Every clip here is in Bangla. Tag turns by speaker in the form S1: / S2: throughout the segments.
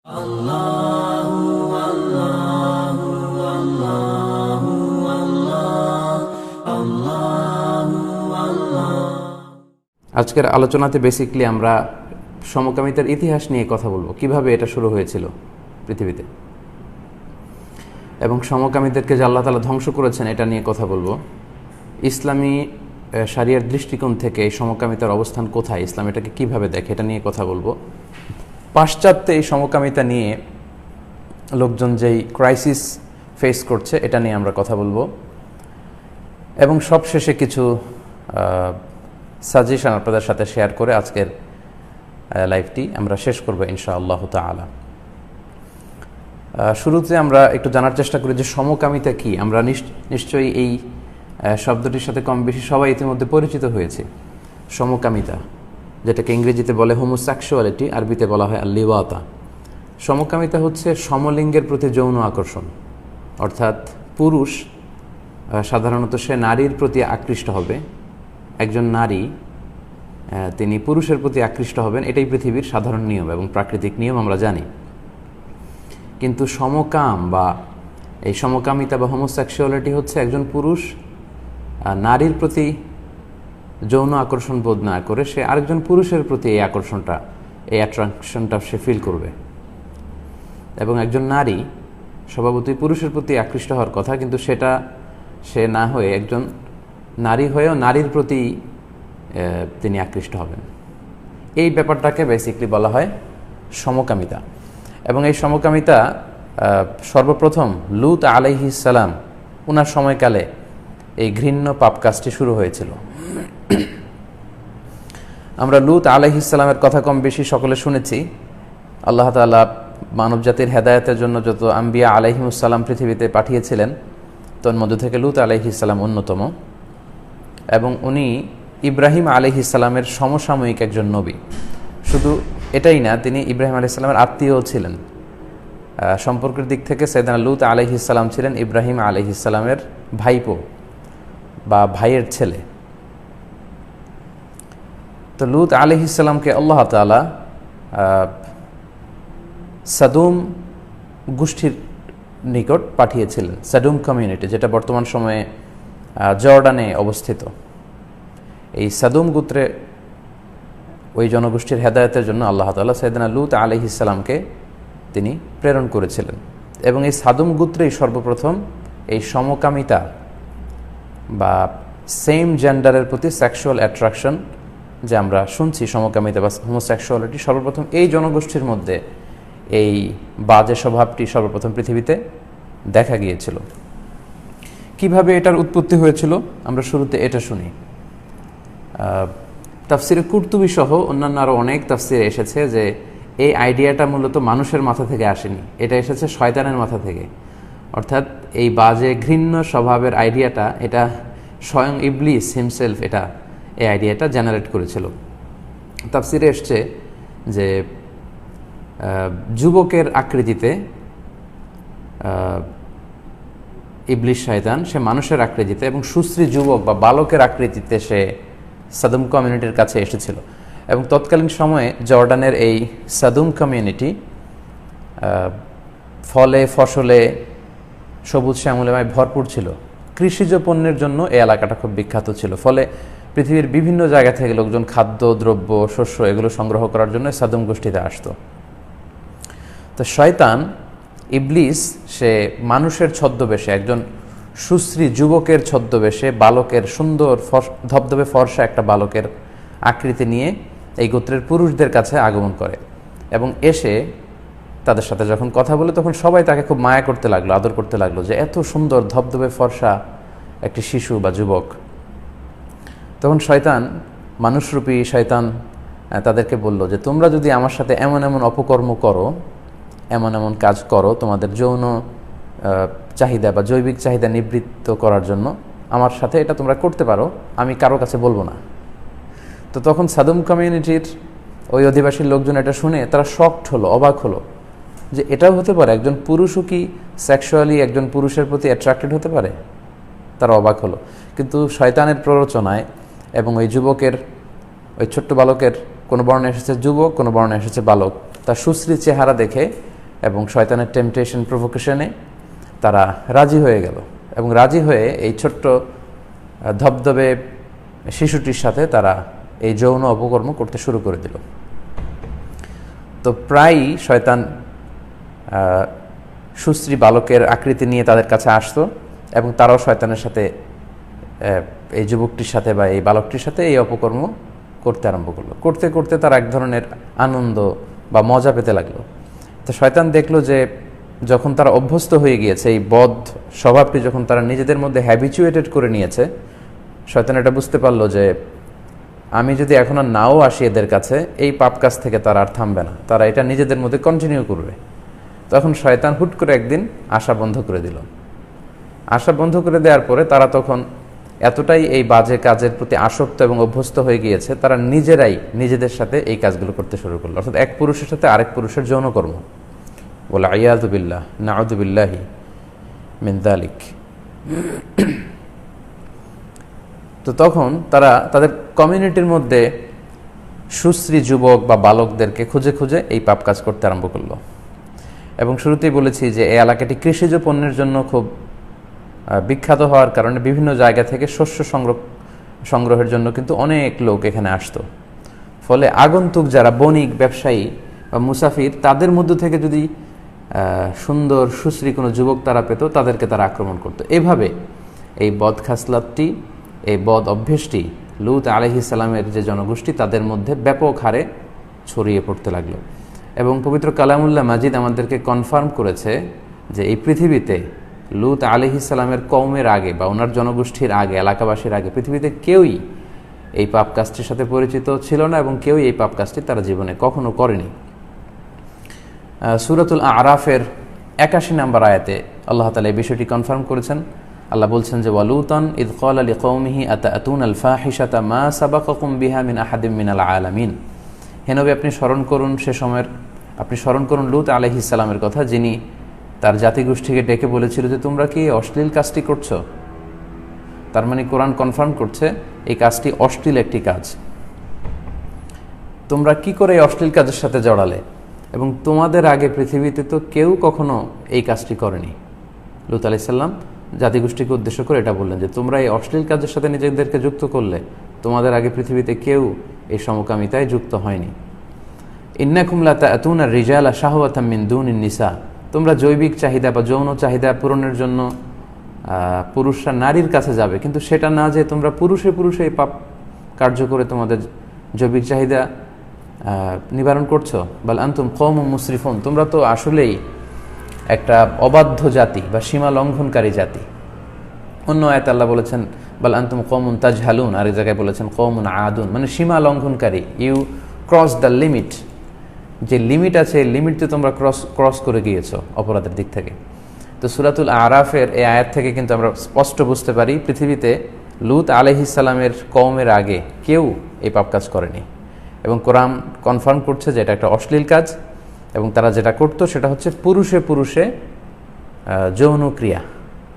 S1: আজকের আলোচনাতে বেসিক্যালি আমরা সমকামিতার ইতিহাস নিয়ে কথা বলবো, কিভাবে এটা শুরু হয়েছিল পৃথিবীতে এবং সমকামীদেরকে যে আল্লাহ তাআলা ধ্বংস করেছেন এটা নিয়ে কথা বলবো। ইসলামী শরিয়ার দৃষ্টিকোণ থেকে এই সমকামিতার অবস্থান কোথায়, ইসলাম এটাকে কিভাবে দেখে এটা নিয়ে কথা বলবো। পাশ্চাত্যে এই সমকামিতা নিয়ে লোকজন যেই ক্রাইসিস ফেস করছে এটা নিয়ে আমরা কথা বলবো এবং সবশেষে কিছু সাজেশন আপনাদের সাথে শেয়ার করে আজকের লাইভটি আমরা শেষ করব ইনশাআল্লাহ তাআলা। শুরুতে আমরা একটু জানার চেষ্টা করি যে সমকামিতা কি। আমরা নিশ্চয়ই এই শব্দটির সাথে কম বেশি সবাই ইতিমধ্যে পরিচিত হয়েছে। সমকামিতা, যেটাকে ইংরেজিতে বলে হোমোসেক্সুয়ালিটি, আরবিতে বলা হয় আল-লিওয়াতা। সমকামিতা হচ্ছে সমলিঙ্গের প্রতি যৌন আকর্ষণ, অর্থাৎ পুরুষ সাধারণত সে নারীর প্রতি আকৃষ্ট হবে, একজন নারী তিনি পুরুষের প্রতি আকৃষ্ট হবেন, এটাই পৃথিবীর সাধারণ নিয়ম এবং প্রাকৃতিক নিয়ম আমরা জানি। কিন্তু সমকাম বা এই সমকামিতা বা হোমোসেক্সুয়ালিটি হচ্ছে একজন পুরুষ নারীর প্রতি যৌন আকর্ষণ বোধ না করে সে আরেকজন পুরুষের প্রতি এই অ্যাট্রাকশনটা সে ফিল করবে। এবং একজন নারী স্বভাবতই পুরুষের প্রতি আকৃষ্ট হওয়ার কথা, কিন্তু সেটা সে না হয়ে একজন নারী হয়েও নারীর প্রতি তিনি আকৃষ্ট হবেন। এই ব্যাপারটাকে বেসিক্যালি বলা হয় সমকামিতা। এবং এই সমকামিতা সর্বপ্রথম লূত আলাইহিস সালাম উনার সময়কালে এই ঘৃণ্য পাপ কাজটি শুরু হয়েছিল। আমরা লূত আলাইহিস সালামের কথা কম বেশি সকলে শুনেছি। আল্লাহ তাআলা মানবজাতির হেদায়েতের জন্য যত আম্বিয়া আলাইহিমুস সালাম পৃথিবীতে পাঠিয়েছিলেন তোর মধ্য থেকে লূত আলাইহিস সালাম অন্যতম, এবং উনি ইব্রাহিম আলাইহিস সালামের সমসাময়িক একজন নবী। শুধু এটাই না, তিনি ইব্রাহিম আলাইহিস সালামের আত্মীয়ও ছিলেন। সম্পর্কের দিক থেকে সাইয়েদনা লূত আলাইহিস সালাম ছিলেন ইব্রাহিম আলাইহিস সালামের ভাইপো বা ভাইয়ের ছেলে। তো লূত আলাইহিস সালামকে আল্লাহ তাআলা সাদুম গোষ্ঠীর নিকট পাঠিয়েছিলেন। সাদুম কমিউনিটি, যেটা বর্তমান সময়ে জর্ডানে অবস্থিত। এই সাদুম গোত্রে ওই জনগোষ্ঠীর হেদায়েতের জন্য আল্লাহ তাআলা সাইয়েদনা লূত আলাইহিস সালামকে তিনি প্রেরণ করেছিলেন। এবং এই সাদুম গোত্রেই সর্বপ্রথম এই সমকামিতা বা সেম জেন্ডারের প্রতি সেক্সুয়াল অ্যাট্রাকশন যে আমরা শুনছি, সমকামিতা বা হোমোসেক্সুয়ালিটি, সর্বপ্রথম এই জনগোষ্ঠীর মধ্যে এই বাজে স্বভাবটি সর্বপ্রথম পৃথিবীতে দেখা গিয়েছিল। কিভাবে এটার উৎপত্তি হয়েছিল আমরা শুরুতে এটা শুনি। তাফসিরে কুরতুবী সহ অন্যান্য আরও অনেক তাফসিরে এসেছে যে এই আইডিয়াটা মূলত মানুষের মাথা থেকে আসেনি, এটা এসেছে শয়তানের মাথা থেকে। অর্থাৎ এই বাজে ঘৃণ্য স্বভাবের আইডিয়াটা এটা স্বয়ং ইবলিস হিমসেলফ এই আইডিয়াটা জেনারেট করেছিল। তাফসিরে এসছে যে যুবকের আকৃতিতে ইবলিস শয়তান সে মানুষের আকৃতিতে এবং সুশ্রী যুবক বা বালকের আকৃতিতে সে সাদুম কমিউনিটির কাছে এসেছিল। এবং তৎকালীন সময়ে জর্ডানের এই সাদুম কমিউনিটি ফলে ফসলে সবুজ শ্যামলিমায় ভরপুর ছিল। কৃষিজ পণ্যের জন্য এই এলাকাটা খুব বিখ্যাত ছিল। ফলে পৃথিবীর বিভিন্ন জায়গা থেকে লোকজন খাদ্য দ্রব্য শস্য এগুলো সংগ্রহ করার জন্য সাদুম গোষ্ঠীতে আসতো। তো শয়তান ইবলিস সে মানুষের ছদ্মবেশে, একজন সুশ্রী যুবকের ছদ্মবেশে, বালকের সুন্দর ধবধবে ফর্সা একটা বালকের আকৃতি নিয়ে এই গোত্রের পুরুষদের কাছে আগমন করে এবং এসে তাদের সাথে যখন কথা বলে তখন সবাই তাকে খুব মায়া করতে লাগলো, আদর করতে লাগলো যে এত সুন্দর ধবধবে ফর্সা একটি শিশু বা যুবক। তখন শয়তান, মানুষরূপী শয়তান তাদেরকে বলল যে তোমরা যদি আমার সাথে এমন এমন অপকর্ম করো, এমন এমন কাজ করো তোমাদের যৌন চাহিদা বা জৈবিক চাহিদা নিবৃত্ত করার জন্য, আমার সাথে এটা তোমরা করতে পারো, আমি কারো কাছে বলবো না। তো তখন সাদুম কমিউনিটির ওই অধিবাসীর লোকজন এটা শুনে তারা শকড হলো, অবাক হলো যে এটাও হতে পারে, একজন পুরুষও কি সেক্সুয়ালি একজন পুরুষের প্রতি অ্যাট্রাক্টেড হতে পারে। তারা অবাক হলো। কিন্তু শয়তানের প্ররোচনায় এবং ওই যুবকের, ওই ছোট্ট বালকের, কোনো বর্ণে এসেছে যুবক, কোনো বর্ণে এসেছে বালক, তার সুশ্রী চেহারা দেখে এবং শয়তানের টেম্পটেশন প্রভোকেশনে তারা রাজি হয়ে গেল এবং রাজি হয়ে এই ছোট্ট ধবধবে শিশুটির সাথে তারা এই যৌন অপকর্ম করতে শুরু করে দিল। তো প্রায়ই শয়তান সুশ্রী বালকের আকৃতি নিয়ে তাদের কাছে আসতো এবং তারাও শয়তানের সাথে এই যুবকটির সাথে বা এই বালকটির সাথে এই অপকর্ম করতে আরম্ভ করলো। করতে করতে তারা এক ধরনের আনন্দ বা মজা পেতে লাগলো। তো শয়তান দেখলো যে যখন তারা অভ্যস্ত হয়ে গিয়েছে, এই বদ স্বভাবটি যখন তারা নিজেদের মধ্যে হ্যাবিচুয়েটেড করে নিয়েছে, শয়তান এটা বুঝতে পারলো যে আমি যদি এখন আর নাও আসি এদের কাছে, এই পাপ কাজ থেকে তারা আর থামবে না, তারা এটা নিজেদের মধ্যে কন্টিনিউ করবে। তখন শয়তান হুট করে একদিন আশা বন্ধ করে দিল। আশা বন্ধ করে দেওয়ার পরে তারা তখন এতটাই এই বাজে কাজের প্রতি আসক্ত এবং অভ্যস্ত হয়ে গিয়েছে, তারা নিজেরাই নিজেদের সাথে এই কাজগুলো করতে শুরু করলো, অর্থাৎ এক পুরুষের সাথে আরেক পুরুষের যৌনকর্ম। বলে আইয়াযু বিল্লাহ, নাউযু বিল্লাহি মিন যালিক। তো তখন তারা তাদের কমিউনিটির মধ্যে সুশ্রী যুবক বা বালকদেরকে খুঁজে খুঁজে এই পাপ কাজ করতে আরম্ভ করলো। এবং শুরুতেই বলেছি যে এই এলাকাটি কৃষিজ পণ্যের জন্য খুব বিখ্যাত হওয়ার কারণে বিভিন্ন জায়গা থেকে শস্য সংগ্রহের জন্য কিন্তু অনেক লোক এখানে আসতো। ফলে আগন্তুক যারা বণিক, ব্যবসায়ী বা মুসাফির, তাদের মধ্য থেকে যদি সুন্দর সুশ্রী কোনো যুবক তারা পেত, তাদেরকে তারা আক্রমণ করত। এভাবে এই বদ খাসলাতটি, এই বদ অভ্যেসটি লূত আলাইহিস সালামের যে জনগোষ্ঠী, তাদের মধ্যে ব্যাপক হারে ছড়িয়ে পড়তে লাগলো। এবং পবিত্র কালামুল্লাহ মাজিদ আমাদেরকে কনফার্ম করেছে যে এই পৃথিবীতে লূত আলাইহিস সালামের কওমের আগে বা ওনার জনগোষ্ঠীর আগে, এলাকাবাসীর আগে পৃথিবীতে কেউই এই পাপ কাজটির সাথে পরিচিত ছিল না এবং কেউই এই পাপ কাজটি তারা জীবনে কখনো করেনি। সূরাতুল আরাফের ৮১ নম্বর আয়াতে আল্লাহ তাআলা এই বিষয়টি কনফার্ম করেছেন। আল্লাহ বলছেন যে ওয়ালুতান ইয ক্বালা লিকওমিহি আতাতুনাল ফাহিশাতা মা সাবাকাকুম বিহা মিন আহাদিম মিনাল আলামিন। হে নবী, আপনি স্মরণ করুন লূত আলাইহিস সালামের কথা, যিনি তার জাতিগোষ্ঠীকে ডেকে বলেছিল যে তোমরা কি অশ্লীল কাজটি করছো। তার মানে কোরআন কনফার্ম করছে এই কাজটি অশ্লীল একটি কাজ। তোমরা কি করে এই অশ্লীল কাজের সাথে জড়ালে, এবং তোমাদের আগে পৃথিবীতে তো কেউ কখনো এই কাজটি করেনি। লূত আলাইহিস সালাম জাতিগোষ্ঠীকে উদ্দেশ্য করে এটা বললেন যে তোমরা এই অশ্লীল কাজের সাথে নিজেদেরকে যুক্ত করলে, তোমাদের আগে পৃথিবীতে কেউ এই সমকামিতায় যুক্ত হয়নি। ইন্নাকুম লা তা'তুনা আর-রিজালা শাহওয়াতাম মিন দুনিন নিসা। তোমরা জৈবিক চাহিদা বা যৌন চাহিদা পূরণের জন্য পুরুষরা নারীর কাছে যাবে, কিন্তু সেটা না যে তোমরা পুরুষে এই পাপ কার্য করে তোমাদের জৈবিক চাহিদা নিবারণ করছো। বাল আনতুম কওমুম মুসরিফুন, তোমরা তো আসলেই একটা অবাধ্য জাতি বা সীমা লঙ্ঘনকারী জাতি। অন্য আয়াতে আল্লাহ বলেছেন বাল আনতুম কওমুন তাজহালুন, আর এক জায়গায় বলেছেন কওমুন আদুন, মানে সীমা লঙ্ঘনকারী। ইউ ক্রস দ্য লিমিট, যে লিমিট আছে এই লিমিটতে তোমরা ক্রস করে গিয়েছো অপরাধের দিক থেকে। তো সূরাতুল আরাফের এই আয়াত থেকে কিন্তু আমরা স্পষ্ট বুঝতে পারি পৃথিবীতে লূত আলাইহিস সালামের কওমের আগে কেউ এই পাপ কাজ করেনি, এবং কোরআন কনফার্ম করছে যে এটা একটা অশ্লীল কাজ, এবং তারা যেটা করত সেটা হচ্ছে পুরুষে যৌন ক্রিয়া,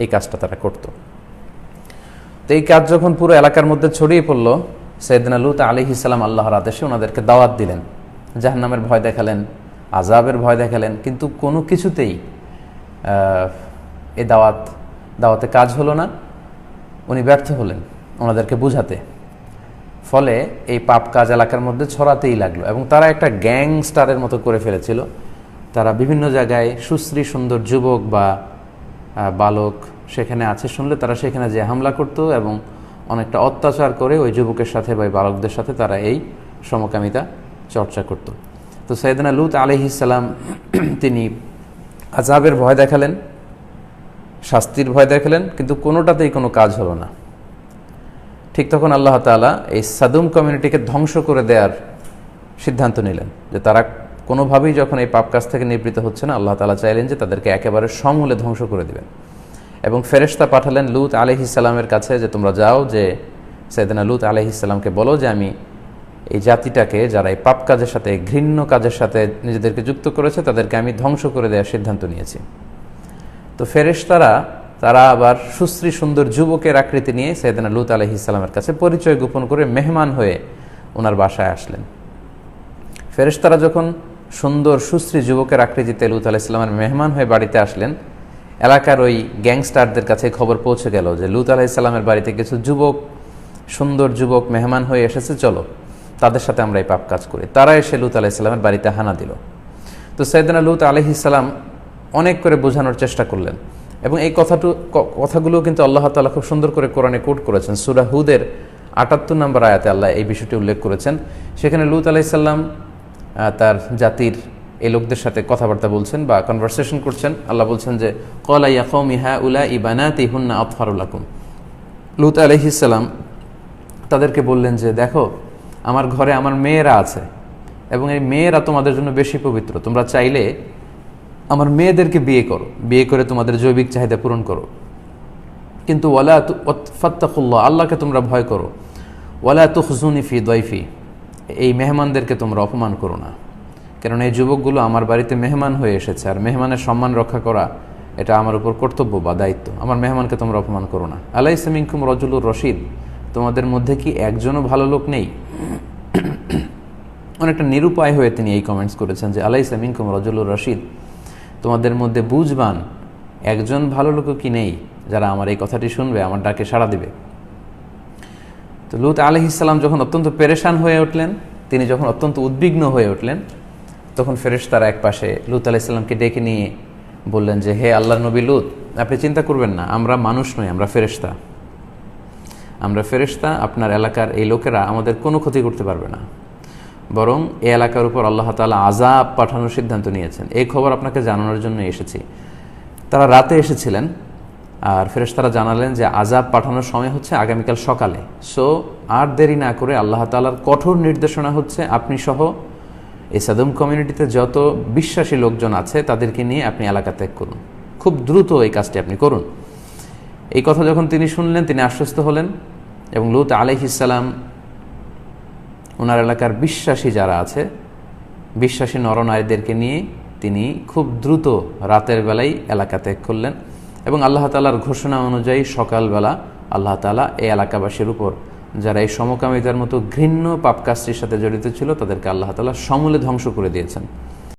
S1: এই কাজটা তারা করত। তো এই কাজ যখন পুরো এলাকার মধ্যে ছড়িয়ে পড়ল, সাইয়েদনা লূত আলাইহিস সালাম আল্লাহর আদেশে ওনাদেরকে দাওয়াত দিলেন, জাহান্নামের ভয় দেখালেন, আযাবের ভয় দেখালেন, কিন্তু কোনো কিছুতেই এই দাওয়াতে কাজ হলো না। উনি ব্যর্থ হলেন ওনাদেরকে বুঝাতে। ফলে এই পাপ কাজ এলাকার মধ্যে ছড়াতেই লাগলো, এবং তারা একটা গ্যাংস্টারের মতো করে ফেলেছিল। তারা বিভিন্ন জায়গায় সুশ্রী সুন্দর যুবক বা বালক সেখানে আছে শুনলে তারা সেখানে যে হামলা করত এবং অনেকটা অত্যাচার করে ওই যুবকের সাথে বা বালকদের সাথে তারা এই সমকামিতা চর্চা করত। তো সাইয়েদনা লূত আলাইহিস সালাম তিনি আযাবের ভয় দেখালেন, শাস্তির ভয় দেখালেন, কিন্তু কোনোটাতেই কোনো কাজ হলো না। ঠিক তখন আল্লাহ তাআলা এই সাদুম কমিউনিটিকে ধ্বংস করে দেওয়ার সিদ্ধান্ত নিলেন, যে তারা কোনোভাবেই যখন এই পাপ কাজ থেকে নিবৃত্ত হচ্ছে না, আল্লাহ তাআলা চাইলেন যে তাদেরকে একেবারে সমূলে ধ্বংস করে দিবেন। এবং ফেরেশতা পাঠালেন লূত আলাইহিস সালামের কাছে যে তোমরা যাও, যে সাইয়েদনা লূত আলাইহিস সালামকে বলো যে আমি এই জাতিটাকে, যারা এই পাপ কাজের সাথে, ঘৃণ্য কাজের সাথে নিজেদেরকে যুক্ত করেছে, তাদেরকে আমি ধ্বংস করে দেওয়ার সিদ্ধান্ত নিয়েছি। তো ফেরেশতারা তারা আবার সুশ্রী সুন্দর যুবকের আকৃতি নিয়ে সাইয়েদনা লূত আলাইহিস সালামের কাছে পরিচয় গোপন করে মেহমান হয়ে ওনার বাসায় আসলেন। ফেরেশতারা যখন সুন্দর সুশ্রী যুবকের আকৃতিতে লূত আলাইহিস সালামের মেহমান হয়ে বাড়িতে আসলেন, এলাকার ওই গ্যাংস্টারদের কাছে খবর পৌঁছে গেল যে লূত আলাইহিস সালামের বাড়িতে কিছু যুবক, সুন্দর যুবক মেহমান হয়ে এসেছে, চলো তাদের সাথে আমরা এই পাপ কাজ করি। তারা এসে লূত আলাইহিস সালামের বাড়িতে হানা দিল। তো সাইয়েদনা লূত আলাইহিস সালাম অনেক করে বোঝানোর চেষ্টা করলেন, এবং এই কথাগুলো কিন্তু আল্লাহ তাআলা খুব সুন্দর করে কোরআনে কোট করেছেন। সূরা হুদের ৭৮ নম্বর আয়াতে আল্লাহ এই বিষয়টি উল্লেখ করেছেন। সেখানে লূত আলাইহিস সালাম তার জাতির এই লোকদের সাথে কথাবার্তা বলছেন বা কনভারসেশন করছেন। আল্লাহ বলছেন যে ক্বালা ইয়া কওমি হাউলাই বানাতি হুন্না আতহারু লাকুম। লূত আলাইহিস সালাম তাদেরকে বললেন যে দেখো, আমার ঘরে আমার মেয়েরা আছে এবং এই মেয়েরা তোমাদের জন্য বেশি পবিত্র, তোমরা চাইলে আমার মেয়েদেরকে বিয়ে করো, বিয়ে করে তোমাদের জৈবিক চাহিদা পূরণ করো, কিন্তু ওয়ালা ফাত্তাকুল্লাহ, আল্লাহকে তোমরা ভয় করো, ওয়ালা তুখজুনি ফি দয়ফি, এই মেহমানদেরকে তোমরা অপমান করো না, কারণ এই যুবকগুলো আমার বাড়িতে মেহমান হয়ে এসেছে, আর মেহমানের সম্মান রক্ষা করা এটা আমার উপর কর্তব্য বা দায়িত্ব। আমার মেহমানকে তোমরা অপমান করো না। আলাইসা মিনকুম রাজুলুর রশিদ, তোমাদের মধ্যে কি একজনও ভালো লোক নেই? অনেকটা নিরুপায় হয়ে তিনি এই কমেন্টস করেছেন যে আলাইসা মিনকুম রাজুলুর রশিদ, তোমাদের মধ্যে বুঝবান একজন ভালো লোকও কি নেই যারা আমার এই কথাটি শুনবে, আমার ডাকে সাড়া দিবে? তো লূত আলাইহিস সালাম যখন অত্যন্ত পেরেশান হয়ে উঠলেন, তিনি যখন অত্যন্ত উদ্বিগ্ন হয়ে উঠলেন, তখন ফেরেশতারা এক পাশে লূত আলাইহিস সালামকে ডেকে নিয়ে বললেন যে হে আল্লাহর নবী লূত, আপনি চিন্তা করবেন না, আমরা মানুষ নই, আমরা ফেরেশতা। আমরা ফেরেশতা, আপনার এলাকার এই লোকেরা আমাদের কোনো ক্ষতি করতে পারবে না, বরং এই এলাকার উপর আল্লাহ তাআলা আযাব পাঠানোর সিদ্ধান্ত নিয়েছেন, এই খবর আপনাকে জানানোর জন্য এসেছি। তারা রাতে এসেছিলেন, আর ফেরেশতারা জানালেন যে আযাব পাঠানোর সময় হচ্ছে আগামীকাল সকালে। সো আর দেরি না করে আল্লাহ তাআলার কঠোর নির্দেশনা হচ্ছে আপনি সহ এই সাদম কমিউনিটিতে যত বিশ্বাসী লোকজন আছে তাদেরকে নিয়ে আপনি এলাকা ত্যাগ করুন, খুব দ্রুত এই কাজটি আপনি করুন। এই কথা যখন তিনি শুনলেন, তিনি আশ্বস্ত হলেন, এবং লূত আলাইহিস সালাম ওনার এলাকার বিশ্বাসী যারা আছে, বিশ্বাসী নরনারীদেরকে নিয়ে তিনি খুব দ্রুত রাতের বেলায় এলাকা ত্যাগ করলেন, এবং আল্লাহ তাআলার ঘোষণা অনুযায়ী সকালবেলা আল্লাহ তাআলা এই এলাকাবাসীর উপর যারা এই সমকামিতার মতো ঘৃণ্য পাপ কাজটির সাথে জড়িত ছিল তাদেরকে আল্লাহ তাআলা সমূলে ধ্বংস করে দিয়েছেন।